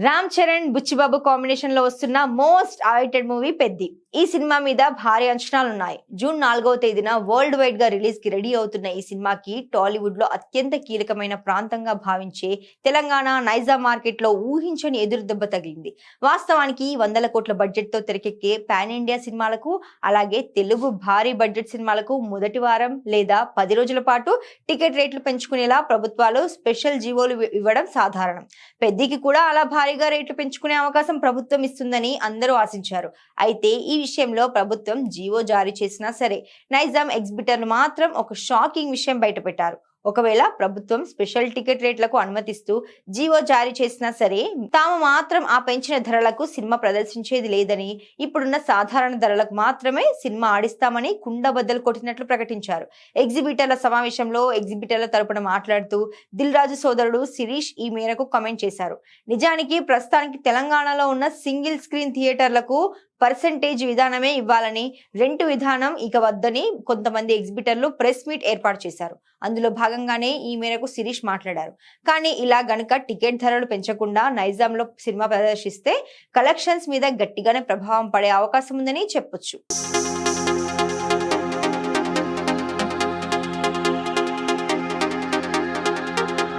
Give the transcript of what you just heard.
Ram Charan Buchibabu combination లో వస్తున్న most awaited movie Peddi. ఈ సినిమా మీద భారీ అంచనాలున్నాయి. జూన్ 4వ తేదీన వరల్డ్ వైడ్ గా రిలీజ్ కి రెడీ అవుతున్న ఈ సినిమాకి టాలీవుడ్ లో అత్యంత కీలకమైన ప్రాంతంగా భావించే తెలంగాణ నైజాం మార్కెట్ లో ఊహించని ఎదురు దెబ్బ తగిలింది. వాస్తవానికి వందల కోట్ల బడ్జెట్ తో తెరకెక్కే పాన్ ఇండియా సినిమాలకు, అలాగే తెలుగు భారీ బడ్జెట్ సినిమాలకు మొదటి వారం లేదా 10 రోజుల పాటు టికెట్ రేట్లు పెంచుకునేలా ప్రభుత్వాలు స్పెషల్ జీవోలు ఇవ్వడం సాధారణం. పెద్దికి కూడా అలా భారీగా రేట్లు పెంచుకునే అవకాశం ప్రభుత్వం ఇస్తుందని అందరూ ఆశించారు. అయితే ఈ విషయంలో ప్రభుత్వం జీవో జారీ చేసినా సరే, నైజాం ఎగ్జిబిటర్లు మాత్రం ఒక షాకింగ్ విషయం బయటపెట్టారు. ఒకవేళ ప్రభుత్వం స్పెషల్ టికెట్ రేట్లకు అనుమతిస్తూ జీవో జారీ చేసినా సరే, తాము మాత్రం ఆ పెంచిన ధరలకు సినిమా ప్రదర్శించేది లేదని, ఇప్పుడున్న సాధారణ ధరలకు మాత్రమే సినిమా ఆడిస్తామని కుండబద్దలు కొట్టినట్లు ప్రకటించారు. ఎగ్జిబిటర్ల సమావేశంలో ఎగ్జిబిటర్ల తరపున మాట్లాడుతూ దిల్ రాజు సోదరుడు శిరీష్ ఈ మేరకు కామెంట్ చేశారు. నిజానికి ప్రస్తుతానికి తెలంగాణలో ఉన్న సింగిల్ స్క్రీన్ థియేటర్లకు పర్సెంటేజ్ విధానమే ఇవ్వాలని, రెంట్ విధానం ఇక వద్దని కొంతమంది ఎగ్జిబిటర్లు ప్రెస్ మీట్ ఏర్పాటు చేశారు. అందులో భాగంగానే ఈ మేరకు శిరీష్ మాట్లాడారు. కానీ ఇలా గనుక టికెట్ ధరలు పెంచకుండా నైజాంలో సినిమా ప్రదర్శిస్తే కలెక్షన్స్ మీద గట్టిగానే ప్రభావం పడే అవకాశం ఉందని చెప్పొచ్చు.